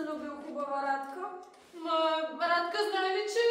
залюбил хубава Радка? Радка знае ли, че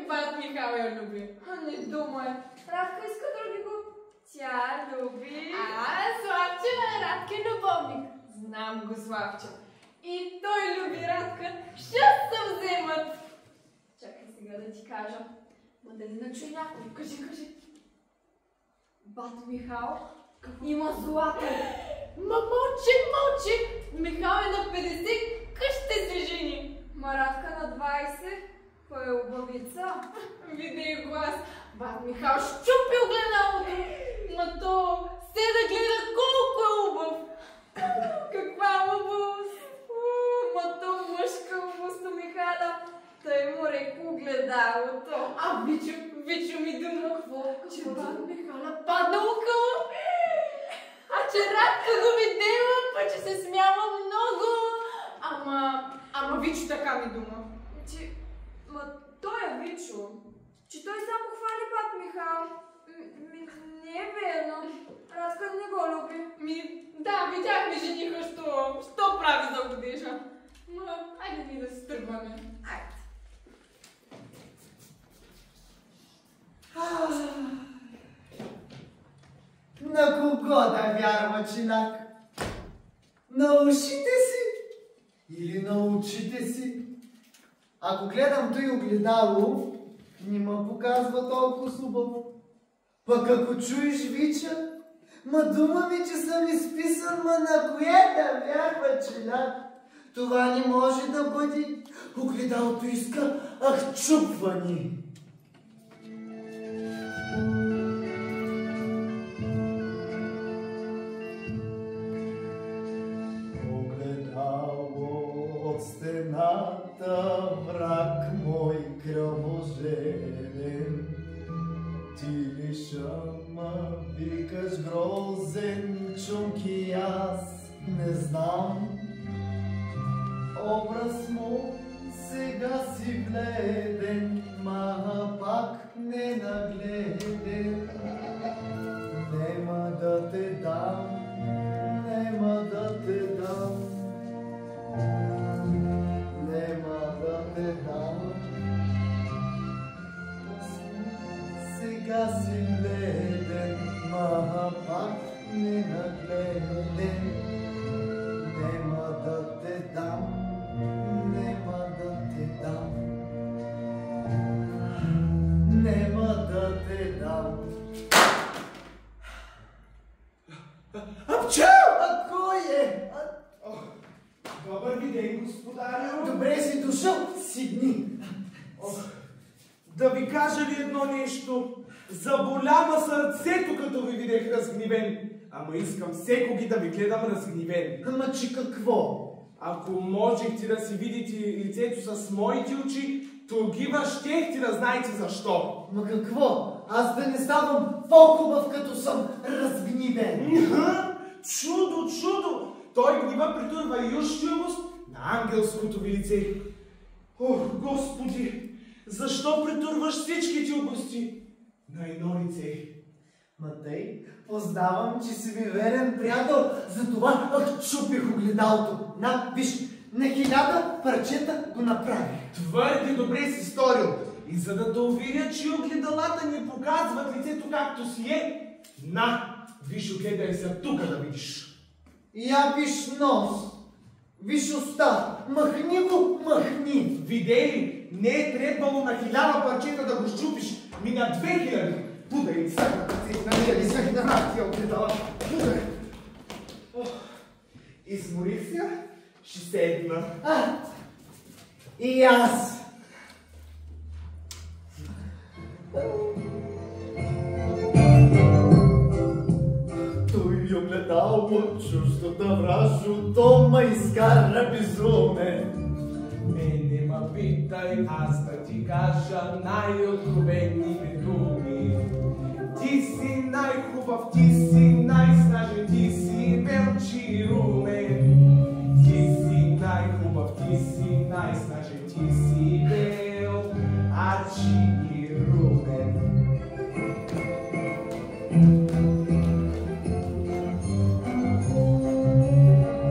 бат Михал я люби? Не думай. Радка иска други го. Тя люби. Славче, Радка е любовник. Знам го, Славче. И той люби Радка. Ще се вземат. Чакай сега да ти кажа. Ма да не начуй някой. Кажи. Бат Михал има злато. Мълчи. Михал е на 50, къще се жени. Радка на 20. Кой е убавица? Видей го аз. Бат Михал щупи огледалото. Ма то се да гледа колко е убав. Каква убавост. Ма то мъжка убавост, Михала. Той му реко огледалото. Вичо ми дума. Какво? Че бат Михала падна окъла. Че Радка го видела, па че се смява много. Ама Вичо така ми дума. Той е Вичо. Че той само хвали бат Михал. Не е верно. Радка не го люби. Да, видяхме жениха, що прави за годежа. Айде ни да се тръгваме. Айде. На кого да вярва, чинак? На ушите си или на очите си? Ако гледам той огледало, не ме показва толкова хубаво. Пък ако чуеш Вича, дума ми, че съм изписан, на кое да вярва, чинак? Това не може да бъде. Огледалото иска, чупвани. Стената, мрак мой кръвожерен, ти лиша ма викаш грозен, чунки аз не знам. Образ му сега си бледен, пак не нагледен. Нема да те дам, нема да те дам. Сега си бледен, пак не нагледен. Нема да те дам, нема да те дам. Нема да те дам. Кой е? Добър ви ден, господарю. Добре си дошъл, Сидни. Да ви кажа ли едно нещо? Заболяма сърцето, като ви видех разгневен. Ама искам всекоги да ви гледам разгневен. Ама че какво? Ако можехте да си видите лицето с моите очи, тогава щехте да знаете защо. Ма какво? Аз да не ставам по-хубав, като съм разгневен. Чудо! Той гнева притурва и ющивост на ангелското ви лице. Ох, Господи! Защо притурваш всичките области на едно лице? Матей, познавам, че си ми верен приятел, затова чупих огледалото. Виж, на 1000 парчета го направих. Твърде добре си сторил. И за да те уверя, че огледалата ни показват лицето както си е, виж, огледай се тук да видиш. Я виж нос, виж уста, махни го, махни. Видели? Не е трябвало на 1000 парчета да го щупиш, ми на 2000. Удари сега, намери се на нахия огледала. Удари. Измори се, ще седна. И аз. Той огледало чуждата вражо, то ме изкара безумен. Мене ма питай, аз да ти кажа най-откровенните думи. Ти си най-хубав, ти си най-снажен, ти си белчи румен. Ти си най-хубав, ти си най-снажен, ти си бел, и румен.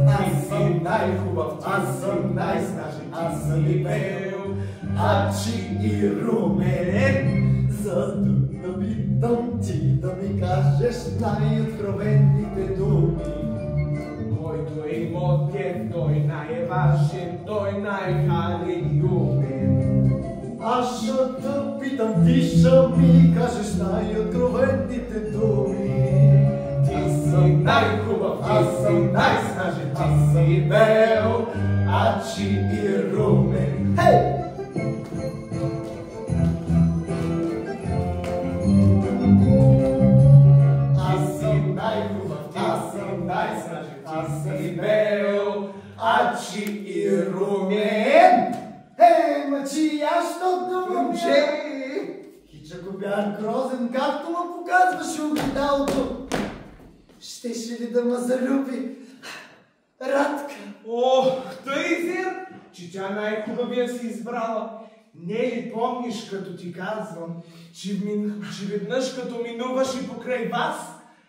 Аз съм най-хубав, аз съм най-снажен, аз съм и бел, ачи и румен. Зато да питам ти да ми кажеш най-откровените думи. Който е имотен, той най-важен, той най-хален и умен. Аз ще те питам, ти ще ми кажеш най-откровените думи. Ти си най-хубав, аз съм най-снажен, аз съм и бел, ачи и румен. Хей! Аз съм най-хубав, аз съм най-снажен, аз съм и бел, ачи и румен. Хей, мъчи, аз що да момче? Хич ако бях грозен, както ме показваше огледалото, щеше ли да ме залюби Радка? О, тъй зир, че тя най-хубавия си избрала. Не ли помниш, като ти казвам, че веднъж като минуваш и покрай вас,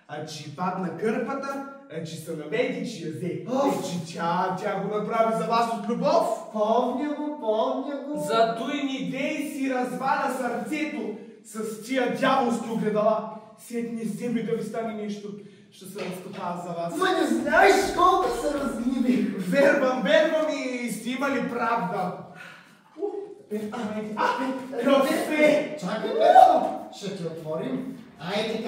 а че падна кърпата, а че се наведи, че я взе. Че тя го направи за вас от любов. Помня го. Зато и ни дей си разваля сърцето с тия дяволски огледала. Сетни с тебе да ви стане нещо, ще се разтопа за вас. Ма не знаеш колко се разгневих. Вервам и сте имали правда. Кафе! Чакай, Петко, ще ти отворим. Айде,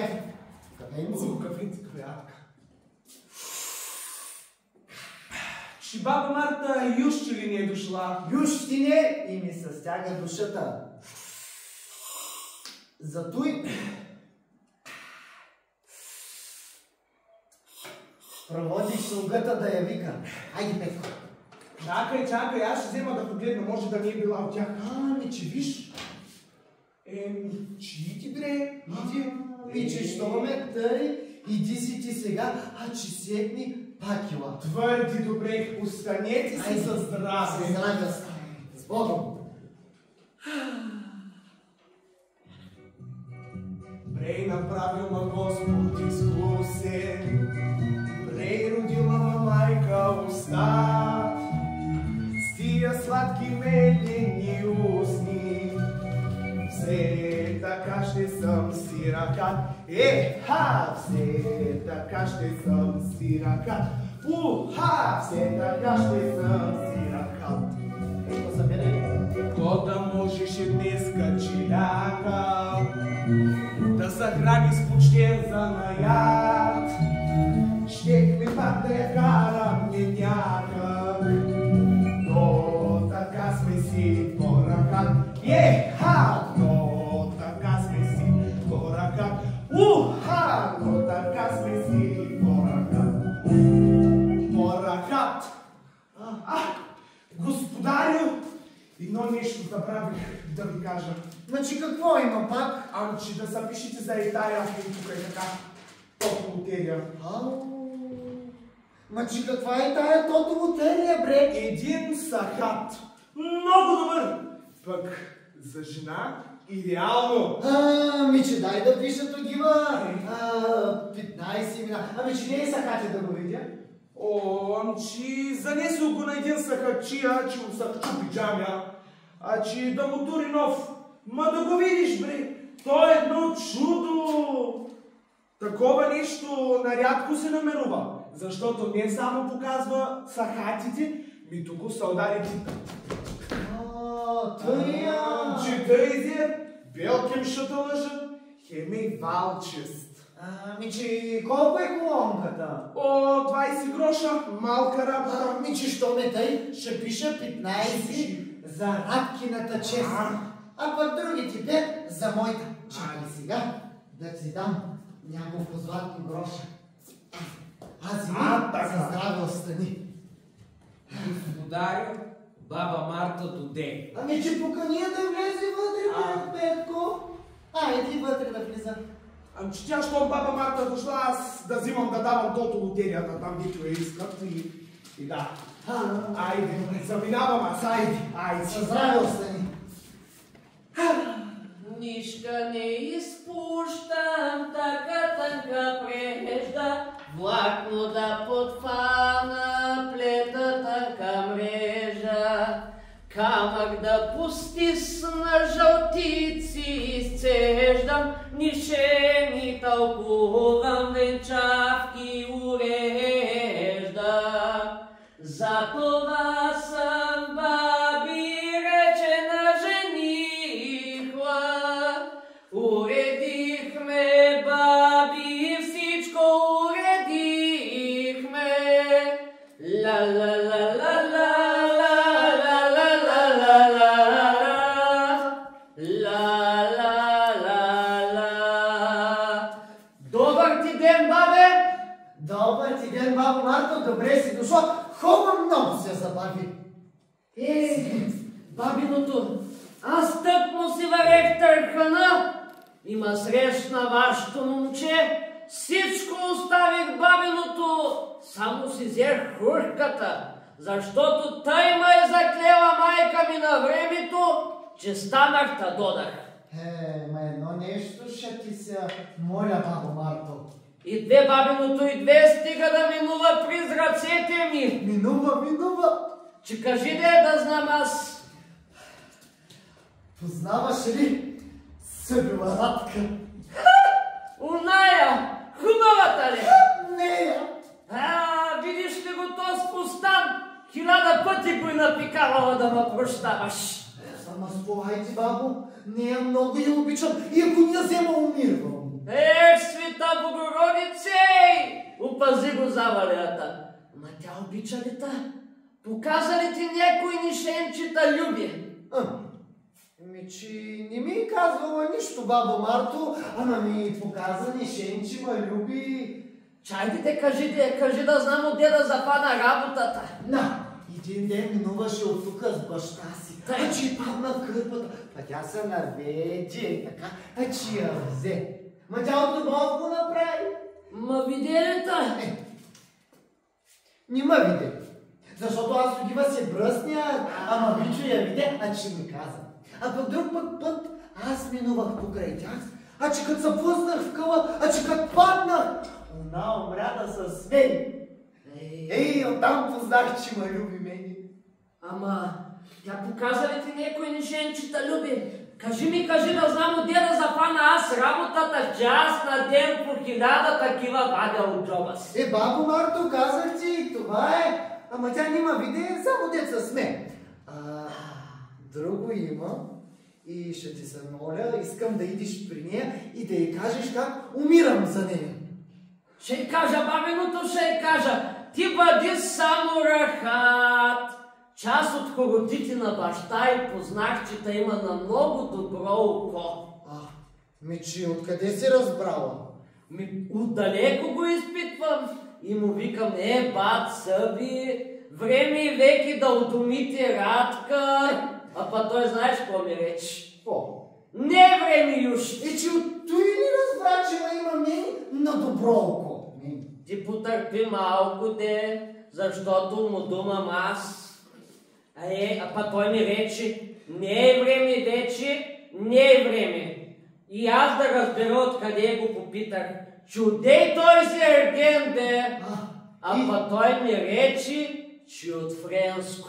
кафенци. Кафенци, кафеатка. Че баба Марта юще ли не е дошла? Ющи не и ми се стяга душата. Затой проводих слугата да я вика. Айде, Петко. Чакай, аз ще взема да погледна, може да не е била от тях. Не, че виж. Чи ти бре? Иди. И че що ме тъй, иди си ти сега, а че седни пакила. Твърди добре, останете си със здраве. Със здраве, с Богом. Брей направил ма Господ изкусен, брей родила ма майка уста, с тия сладки медени устни, все така ще съм си ръка. Все така ще съм си ръка. Все така ще съм си ръка. Ето събирай. Ко да можеш и днеска челяка да захрани с почтен занаят, щехме пак да я караме някак, но така сме си по ръка. Но така сме си по ръка. Но така сме си по ръка. По ръка. Господарю, едно нещо забравих да ви кажа. Значи какво има пак? Че да запишете за и тая тук е така тото лотерия. Значи каква е тая тото лотерия, бре? Един сахат. Много добър. Пък за жена идеално. Че дай да пиша тогива 15 имена. Че не е сахати да го видя. Че занесъл го на един сахатчия, че му сахчу пиджамя, че да му тури нов. Ма да го видиш, бре, то е едно чудо. Такова нещо нарядко се намерува, защото не само показва сахатите, ми тук са ударите. Че тъйзе, белкем шата лъжа, хемей валчест. Че колко е колонката? 20 гроша, малка работа. Че що ме тъй, ще пиша 15 за Радкината чест. А пък другите 5 за моята. Чакай сега да ти дам няколко златни гроша. Аз и за здраве остани. Господарю, баба Марта доде. Че покани да влезе вътре, Петко. Иди вътре да влиза. Че тя, щом баба Марта дошла, аз да взимам да давам тото лотерията там, дето я искат и да. Айде, заминавам аз, айде. За здраве остани. Нишка не изпущам, така тънка прежда, влакно да подфана, плета тънка мрежа. Камък да пустисна жълтици изцеждам, нишени тълкувам, венчавки уреждам. Затова съм баби речена женихла, уредихме баби, всичко уредихме. Ла-ла-ла-ла-ла. Добър ти ден, бабо Марто, добре си дошла. Хубаво много се забави. Бабиното, аз тъкмо си варех търкана. Има срещна вашето момче. Всичко оставих бабиното, само си взех хурката, защото тъй ме е заклела майка ми на времето, че станах та додах. Ма едно нещо ще ти се моля, бабо Марто. И две бабиното, и две, стига да минува приз ръцете ми. Минува. Че кажи да знам аз. Познаваш ли Събила Радка? Уная, хубавата ли? Нея. Видиш ли го този пустан? 1000 пъти го и напикавала да ме прощаваш. Ама спомай ти, бабо, нея много я обичам и ако не я взема, умирвам. Света Богородице! Опази го завалята. Ма тя обича ли та? Показа ли ти някой нишенчета люби? Че не ми казвала нищо, бабо Марто, ама ми показа нишенче, ма люби. Чайде, кажи да знам отде да запада работата. Един ден минуваше от тук с баща си, че падна в кърпата, тя се наведе, така, че я взе. Ма тя от любов го направи. Ма виде ли та? Не ма виде, защото аз тогава се бръсня, ама Вичо я виде, че ми каза. А пък друг път аз минувах покрай тях, че като се плъснах в къла, че като паднах, она умря да се смей. Оттам познах, че ме люби мене. Ама, тя показа ли ти някой нишенчета люби? Кажи да знам отде да запана аз работата, че аз на ден по 1000 такива вадя от джоба си. Бабо Марто, казах ти, това е. Ама тя нима виде, само деца сме. Друго има и ще ти се моля, искам да идиш при нея и да й кажеш как умирам за нея. Ще й кажа, бабиното ще й кажа. Ти бъди само рахат. Част от хоротите на баща и познах, че та има на много добро око. Че откъде си разбрала? Отдалеко го изпитвам и му викам, бат, съби, време и веки да удомите Радка. Па той знаеш какво ми речи? Какво? Не време, Юш. Че от той ли разбра, че ме има мен на добро око? Ти потърпи малко, защото му думам аз. Па той ми речи, не е време вече, не е време. И аз да разбера откъде го попитах. Чудей той си ерген, па той ми речи, че от френско.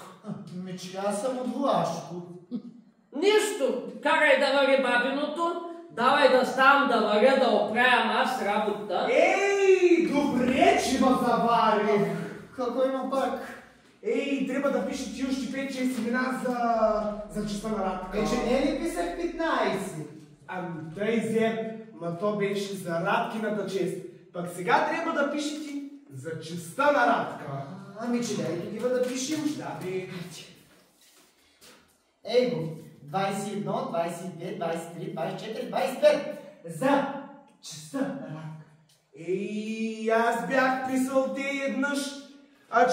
Че аз съм от Влашко. Нищо, карай да вари бабиното, давай да ставам да варя, да оправям аз работа. Добре, че ме заварих. Какво има пак? Трябва да пише ти още 5-6 имена за честа на Радка. Че не ли писах 15? Тъй зем, ма то беше за Радкината чест. Пък сега трябва да пише ти за честа на Радка. Че дай тогава да пишем. Да, бе. Его, 21, 22, 23, 24, 25. За честа на Радка. Аз бях писал те еднъж,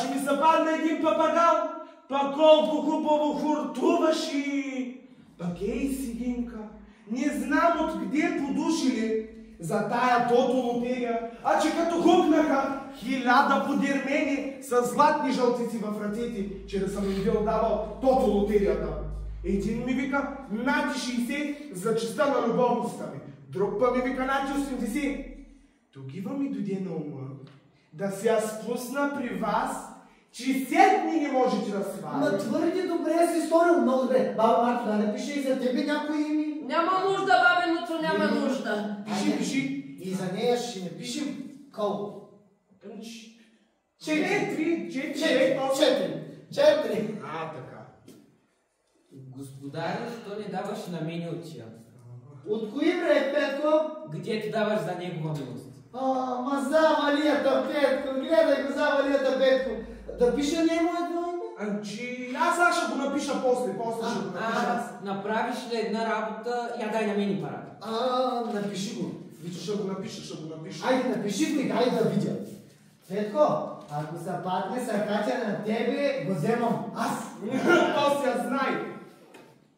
че ми се падна един папагал, па колко хубаво хуртуваш и... Пък сигинка, не знам откъде подушили за тая тото лотерия, че като хукнаха 1000 подирмени с златни жълтици в ръцете, че да съм им бил давал тото лотерията. Един ми вика нати 60 за честа на любовността ми, друг път ми вика нати 80. Тогава ми дойде на ума да се я спусна при вас че 7 дни не можете да свалите. Ма твърде добре си сторил, много добре. Баба Марто, да напише и за тебе някой име. Няма нужда, бабенуцо, няма нужда. Пиши. И за нея ще напишем колко? 4. Четири. А, така. Господарю, защо не даваш на мене от тия? От кои бре, Петко? Где ти даваш за негова милост? Ма завалията, Петко, гледай го завалията, Петко. Да пише нему едно име? Аз ще го напиша после ще го напиша. Направиш ли една работа, я дай на мене парата. Напиши го. Вичо, ще го напиша. Айде, напиши го и дай да видя. Петко, ако се падне сакача на тебе, го вземам аз. То си я знай.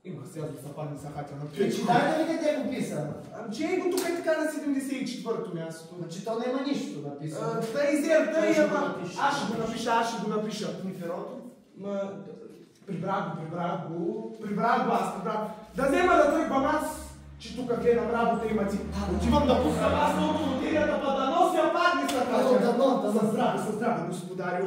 Има сега да се падне сахатя на Че дай да видя те го писано. Го тук е така на 74-то място. Значи то няма нищо написано. Аз ще го напиша. Ниферото. Прибрах го. Да взема да тръгвам аз, че тук гледам работа има ти. Отивам да пускам аз на лотерията, па да нося падне сахатя. Със здраве, господарю.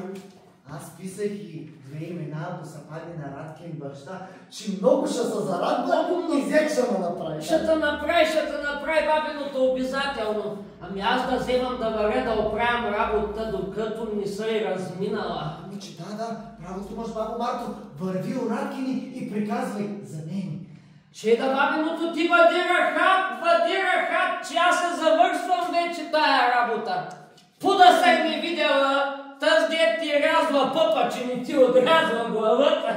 Аз писах и две имена, ако се падне на Радкин баща, че много ще се зарадва и зек ще ме направи. Ще те направи, бабеното, обязателно. Ами аз да вземам да варя да оправям работа, докато не са и разминала. Ами че да, правото имаш, бабо Марто, върви у Радкини и приказвай за нейни. Че да, бабеното, ти въди рахат, че аз се завършвам вече тая работа. Пуда съм ми видела, тъз дет ти рязва пъпа, че не ти отрязва главата.